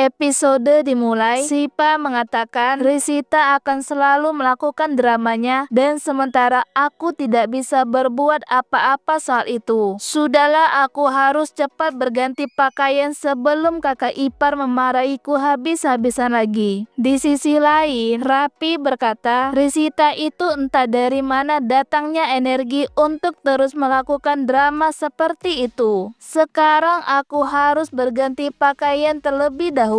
Episode dimulai, Sipa mengatakan Risita akan selalu melakukan dramanya dan sementara aku tidak bisa berbuat apa-apa soal itu. Sudahlah, aku harus cepat berganti pakaian sebelum kakak ipar memarahiku habis-habisan lagi. Di sisi lain, Rapi berkata, Risita itu entah dari mana datangnya energi untuk terus melakukan drama seperti itu. Sekarang aku harus berganti pakaian terlebih dahulu.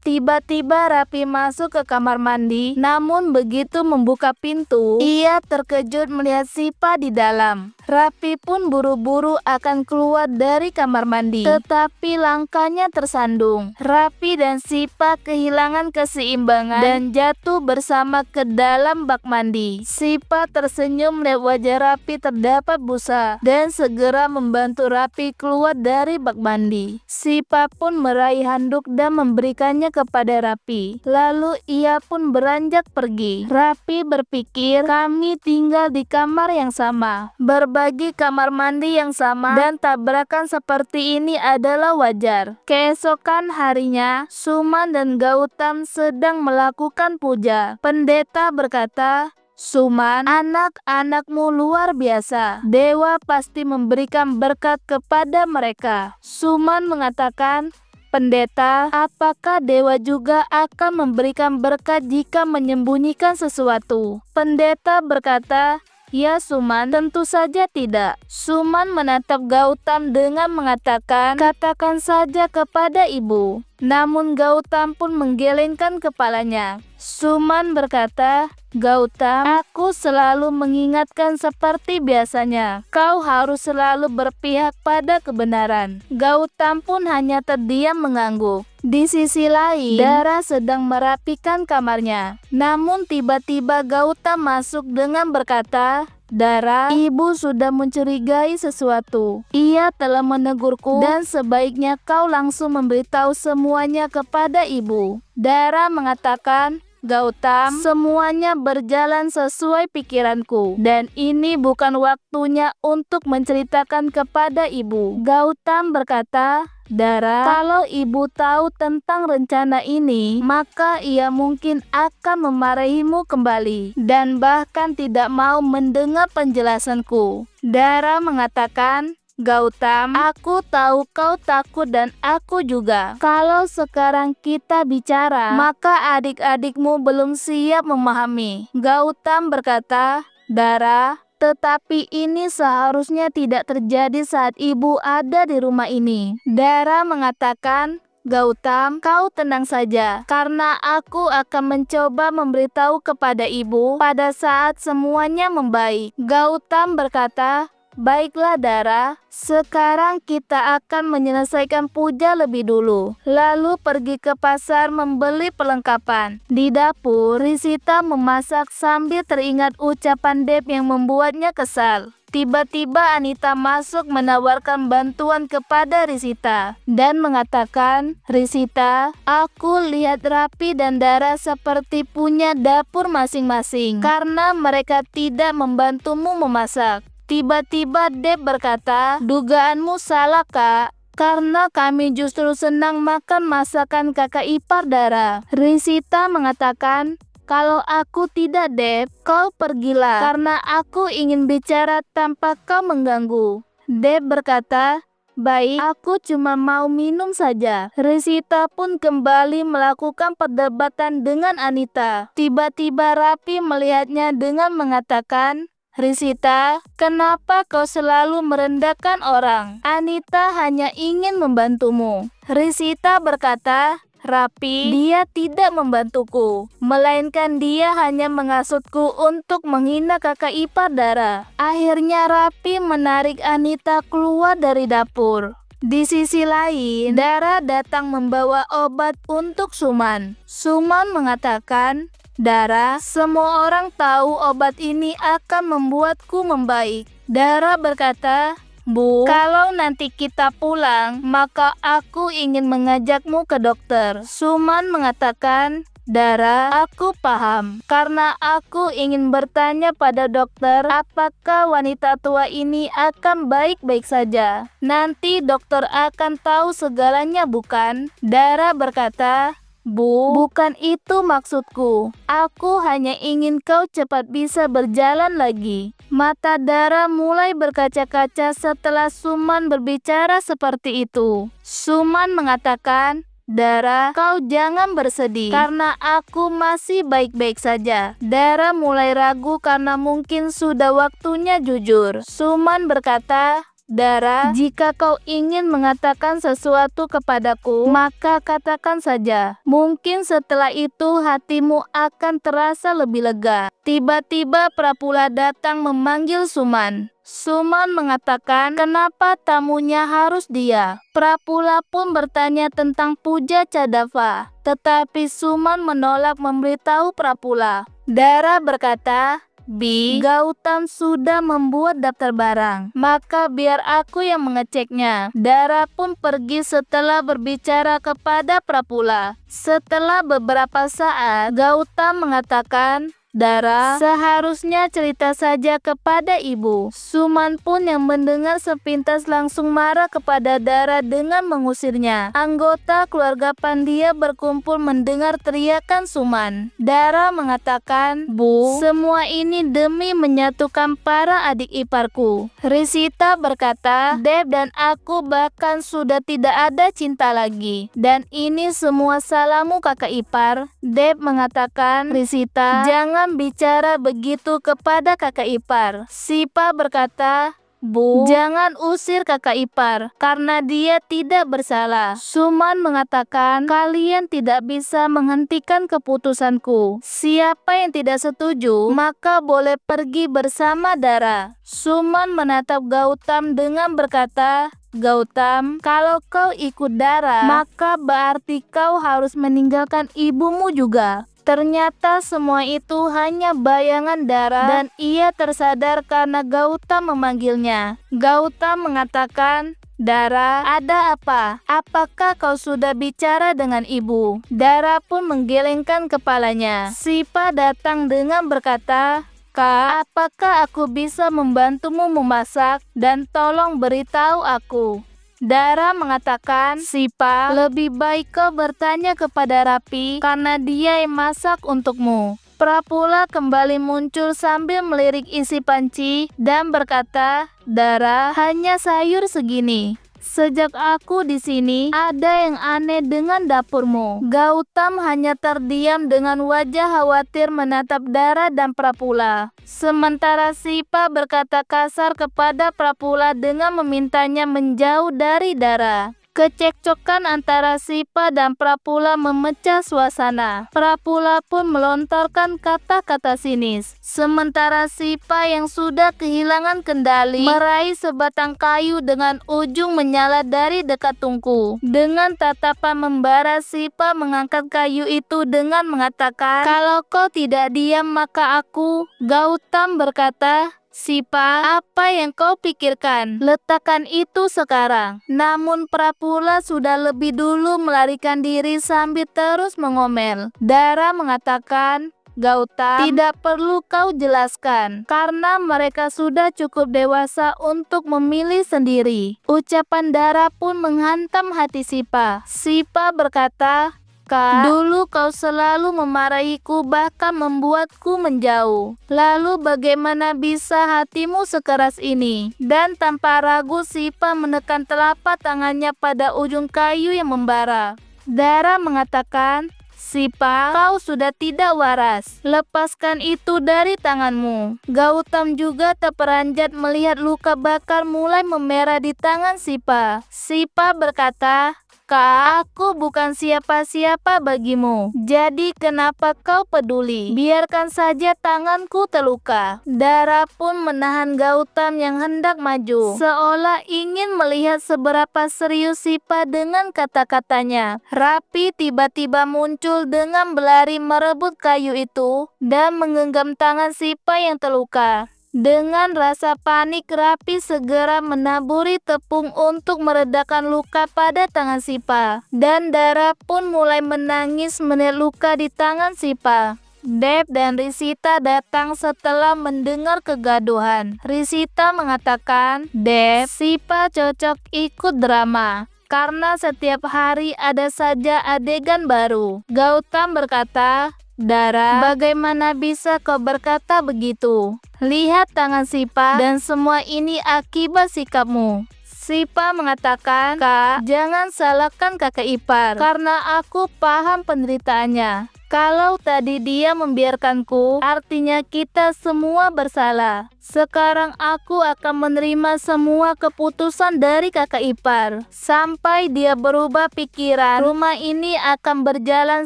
Tiba-tiba Rapi masuk ke kamar mandi, namun begitu membuka pintu, ia terkejut melihat Sipa di dalam. Rapi pun buru-buru akan keluar dari kamar mandi, tetapi langkahnya tersandung. Rapi dan Sipa kehilangan keseimbangan dan jatuh bersama ke dalam bak mandi. Sipa tersenyum melihat wajah Rapi terdapat busa dan segera membantu Rapi keluar dari bak mandi. Sipa pun meraih handuk dan memberikannya kepada Rapi. Lalu ia pun beranjak pergi. Rapi berpikir, kami tinggal di kamar yang sama, berbagi kamar mandi yang sama, dan tabrakan seperti ini adalah wajar. Keesokan harinya, Suman dan Gautam sedang melakukan puja. Pendeta berkata, Suman, anak-anakmu luar biasa. Dewa pasti memberikan berkat kepada mereka. Suman mengatakan, Pendeta, apakah dewa juga akan memberikan berkat jika menyembunyikan sesuatu? Pendeta berkata, Ya Suman, tentu saja tidak. Suman menatap Gautam dengan mengatakan, katakan saja kepada ibu. Namun Gautam pun menggelengkan kepalanya. Suman berkata, Gautam, aku selalu mengingatkan seperti biasanya. Kau harus selalu berpihak pada kebenaran. Gautam pun hanya terdiam mengangguk. Di sisi lain, Dara sedang merapikan kamarnya. Namun tiba-tiba Gautam masuk dengan berkata, Dara, ibu sudah mencurigai sesuatu. Ia telah menegurku dan sebaiknya kau langsung memberitahu semuanya kepada ibu. Dara mengatakan, Gautam, semuanya berjalan sesuai pikiranku dan ini bukan waktunya untuk menceritakan kepada ibu. Gautam berkata, Dara, kalau ibu tahu tentang rencana ini, maka ia mungkin akan memarahimu kembali dan bahkan tidak mau mendengar penjelasanku. Dara mengatakan, Gautam, aku tahu kau takut dan aku juga. Kalau sekarang kita bicara, maka adik-adikmu belum siap memahami. Gautam berkata, Dara, tetapi ini seharusnya tidak terjadi saat ibu ada di rumah ini. Dara mengatakan, Gautam, kau tenang saja, karena aku akan mencoba memberitahu kepada ibu pada saat semuanya membaik. Gautam berkata, Baiklah Dara, sekarang kita akan menyelesaikan puja lebih dulu, lalu pergi ke pasar membeli perlengkapan. Di dapur, Risita memasak sambil teringat ucapan Deb yang membuatnya kesal. Tiba-tiba Anita masuk menawarkan bantuan kepada Risita dan mengatakan, Risita, aku lihat Rapi dan Dara seperti punya dapur masing-masing karena mereka tidak membantumu memasak. Tiba-tiba Deb berkata, dugaanmu salah kak, karena kami justru senang makan masakan kakak ipar Dara. Risita mengatakan, kalau aku tidak Deb, kau pergilah, karena aku ingin bicara tanpa kau mengganggu. Deb berkata, baik, aku cuma mau minum saja. Risita pun kembali melakukan perdebatan dengan Anita. Tiba-tiba Rapi melihatnya dengan mengatakan, Risita, kenapa kau selalu merendahkan orang? Anita hanya ingin membantumu. Risita berkata, Rapi, dia tidak membantuku, melainkan dia hanya menghasutku untuk menghina kakak ipar Dara. Akhirnya Rapi menarik Anita keluar dari dapur. Di sisi lain, Dara datang membawa obat untuk Suman. Suman mengatakan, Dara, semua orang tahu obat ini akan membuatku membaik. Dara berkata, Bu, kalau nanti kita pulang, maka aku ingin mengajakmu ke dokter. Suman mengatakan, Dara, aku paham. Karena aku ingin bertanya pada dokter, apakah wanita tua ini akan baik-baik saja. Nanti dokter akan tahu segalanya, bukan? Dara berkata, Bu, bukan itu maksudku. Aku hanya ingin kau cepat bisa berjalan lagi. Mata Dara mulai berkaca-kaca setelah Suman berbicara seperti itu. Suman mengatakan, Dara, kau jangan bersedih karena aku masih baik-baik saja. Dara mulai ragu karena mungkin sudah waktunya jujur. Suman berkata, Dara, jika kau ingin mengatakan sesuatu kepadaku, maka katakan saja. Mungkin setelah itu hatimu akan terasa lebih lega. Tiba-tiba Prapula datang memanggil Suman. Suman mengatakan, kenapa tamunya harus dia? Prapula pun bertanya tentang Puja Cadava, tetapi Suman menolak memberitahu Prapula. Dara berkata, Bi, Gautam sudah membuat daftar barang, maka biar aku yang mengeceknya. Dara pun pergi setelah berbicara kepada Prapula. Setelah beberapa saat, Gautam mengatakan, Dara, seharusnya cerita saja kepada ibu. Suman pun yang mendengar sepintas langsung marah kepada Dara dengan mengusirnya. Anggota keluarga Pandya berkumpul mendengar teriakan Suman. Dara mengatakan, Bu, semua ini demi menyatukan para adik iparku. Risita berkata, Deb dan aku bahkan sudah tidak ada cinta lagi. Dan ini semua salahmu kakak ipar. Deb mengatakan, Risita, jangan bicara begitu kepada kakak ipar. Sipa berkata, Bu, jangan usir kakak ipar karena dia tidak bersalah. Suman mengatakan, kalian tidak bisa menghentikan keputusanku. Siapa yang tidak setuju, maka boleh pergi bersama Dara. Suman menatap Gautam dengan berkata, Gautam, kalau kau ikut Dara, maka berarti kau harus meninggalkan ibumu juga. Ternyata semua itu hanya bayangan Dara dan ia tersadar karena Gautam memanggilnya. Gautam mengatakan, Dara, ada apa? Apakah kau sudah bicara dengan ibu? Dara pun menggelengkan kepalanya. Sipa datang dengan berkata, Kak, apakah aku bisa membantumu memasak? Dan tolong beritahu aku. Dara mengatakan, Sipa, lebih baik kau bertanya kepada Rapi karena dia yang masak untukmu. Prapula kembali muncul sambil melirik isi panci dan berkata, Dara, hanya sayur segini. Sejak aku di sini, ada yang aneh dengan dapurmu. Gautam hanya terdiam dengan wajah khawatir menatap Dara dan Prapula. Sementara Sipa berkata kasar kepada Prapula dengan memintanya menjauh dari Dara. Kecekcokan antara Sipa dan Prapula memecah suasana. Prapula pun melontarkan kata-kata sinis. Sementara Sipa yang sudah kehilangan kendali meraih sebatang kayu dengan ujung menyala dari dekat tungku. Dengan tatapan membara, Sipa mengangkat kayu itu dengan mengatakan, kalau kau tidak diam maka aku. Gautam berkata, Sipa, apa yang kau pikirkan? Letakkan itu sekarang. Namun Prapula sudah lebih dulu melarikan diri sambil terus mengomel. Dara mengatakan, Gautam, tidak perlu kau jelaskan, karena mereka sudah cukup dewasa untuk memilih sendiri. Ucapan Dara pun menghantam hati Sipa. Sipa berkata, Kak, dulu kau selalu memarahiku bahkan membuatku menjauh. Lalu bagaimana bisa hatimu sekeras ini? Dan tanpa ragu Sipa menekan telapak tangannya pada ujung kayu yang membara. Dara mengatakan, Sipa, kau sudah tidak waras. Lepaskan itu dari tanganmu. Gautam juga terperanjat melihat luka bakar mulai memerah di tangan Sipa. Sipa berkata, Kak, aku bukan siapa-siapa bagimu. Jadi kenapa kau peduli? Biarkan saja tanganku terluka. Dara pun menahan Gautam yang hendak maju, seolah ingin melihat seberapa serius Sipa dengan kata-katanya. Rapi tiba-tiba muncul dengan berlari merebut kayu itu dan menggenggam tangan Sipa yang terluka. Dengan rasa panik, Rapi segera menaburi tepung untuk meredakan luka pada tangan Sipa. Dan Dara pun mulai menangis melihat luka di tangan Sipa. Deb dan Risita datang setelah mendengar kegaduhan. Risita mengatakan, Deb, Sipa cocok ikut drama karena setiap hari ada saja adegan baru. Gautam berkata, Dara, bagaimana bisa kau berkata begitu? Lihat tangan Sipa dan semua ini akibat sikapmu. Sipa mengatakan, Kak, jangan salahkan kakak ipar karena aku paham penderitaannya. Kalau tadi dia membiarkanku, artinya kita semua bersalah. Sekarang aku akan menerima semua keputusan dari kakak ipar. Sampai dia berubah pikiran, rumah ini akan berjalan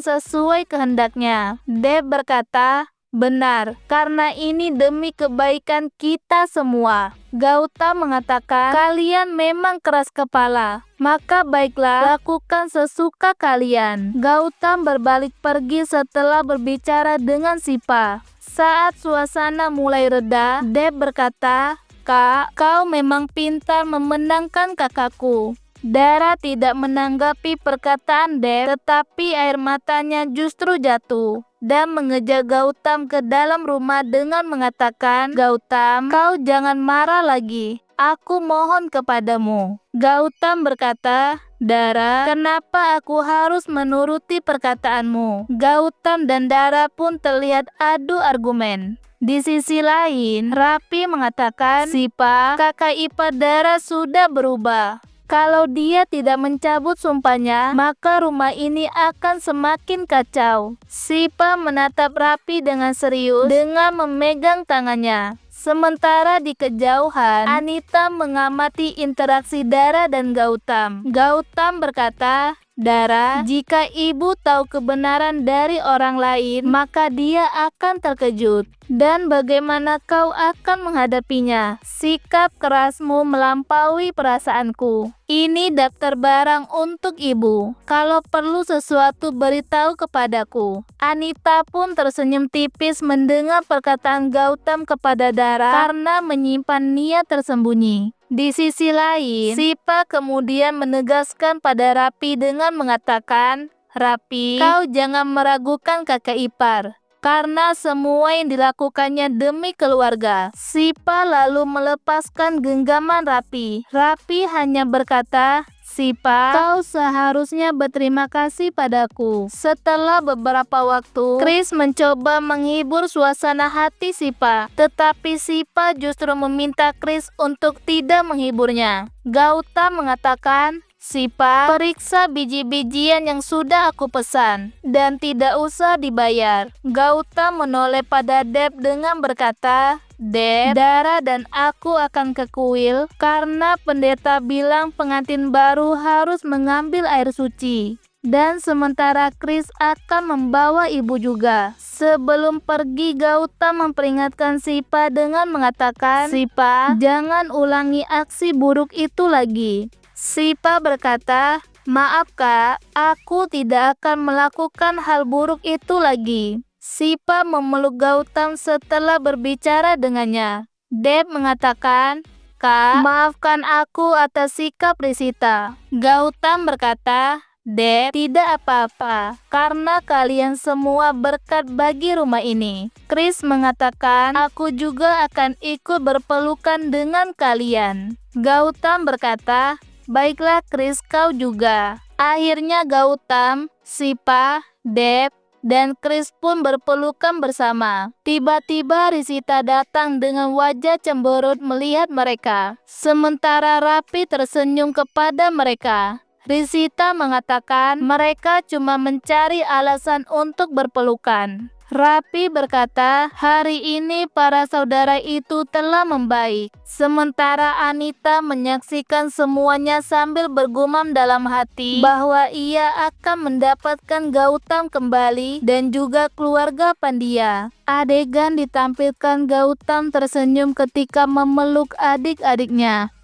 sesuai kehendaknya. Deb berkata, benar, karena ini demi kebaikan kita semua. Gautam mengatakan, kalian memang keras kepala, maka baiklah, lakukan sesuka kalian. Gautam berbalik pergi setelah berbicara dengan Sipa. Saat suasana mulai reda, Deb berkata, Kak, kau memang pintar memenangkan kakakku. Dara tidak menanggapi perkataan Deb, tetapi air matanya justru jatuh dan mengejar Gautam ke dalam rumah dengan mengatakan, Gautam, kau jangan marah lagi. Aku mohon kepadamu. Gautam berkata, Dara, kenapa aku harus menuruti perkataanmu? Gautam dan Dara pun terlihat adu argumen. Di sisi lain, Rapi mengatakan, Sipa, kakak ipar Dara sudah berubah. Kalau dia tidak mencabut sumpahnya, maka rumah ini akan semakin kacau. Sipa menatap Rapi dengan serius dengan memegang tangannya. Sementara di kejauhan, Anita mengamati interaksi Dara dan Gautam. Gautam berkata, Dara, jika ibu tahu kebenaran dari orang lain, maka dia akan terkejut. Dan bagaimana kau akan menghadapinya? Sikap kerasmu melampaui perasaanku. Ini daftar barang untuk ibu. Kalau perlu sesuatu, beritahu kepadaku. Anita pun tersenyum tipis mendengar perkataan Gautam kepada Dara karena menyimpan niat tersembunyi. Di sisi lain, Sipa kemudian menegaskan pada Rapi dengan mengatakan, Rapi, kau jangan meragukan kakak ipar, karena semua yang dilakukannya demi keluarga. Sipa lalu melepaskan genggaman Rapi. Rapi hanya berkata, Sipa, kau seharusnya berterima kasih padaku. Setelah beberapa waktu, Chris mencoba menghibur suasana hati Sipa, tetapi Sipa justru meminta Chris untuk tidak menghiburnya. Gautam mengatakan, Sipa, periksa biji-bijian yang sudah aku pesan dan tidak usah dibayar. Gautam menoleh pada Deb dengan berkata, Deb, Dara dan aku akan ke kuil karena pendeta bilang pengantin baru harus mengambil air suci. Dan sementara Chris akan membawa ibu juga. Sebelum pergi, Gautam memperingatkan Sipa dengan mengatakan, Sipa, jangan ulangi aksi buruk itu lagi. Sipa berkata, maaf kak, aku tidak akan melakukan hal buruk itu lagi. Sipa memeluk Gautam setelah berbicara dengannya. Deb mengatakan, Kak, maafkan aku atas sikap Risita. Gautam berkata, Deb, tidak apa-apa, karena kalian semua berkat bagi rumah ini. Chris mengatakan, aku juga akan ikut berpelukan dengan kalian. Gautam berkata, baiklah Chris, kau juga. Akhirnya Gautam, Sipa, Deb, dan Chris pun berpelukan bersama. Tiba-tiba Risita datang dengan wajah cemberut melihat mereka. Sementara Rapi tersenyum kepada mereka. Risita mengatakan mereka cuma mencari alasan untuk berpelukan. Rapi berkata, hari ini para saudara itu telah membaik. Sementara Anita menyaksikan semuanya sambil bergumam dalam hati bahwa ia akan mendapatkan Gautam kembali dan juga keluarga Pandya. Adegan ditampilkan Gautam tersenyum ketika memeluk adik-adiknya.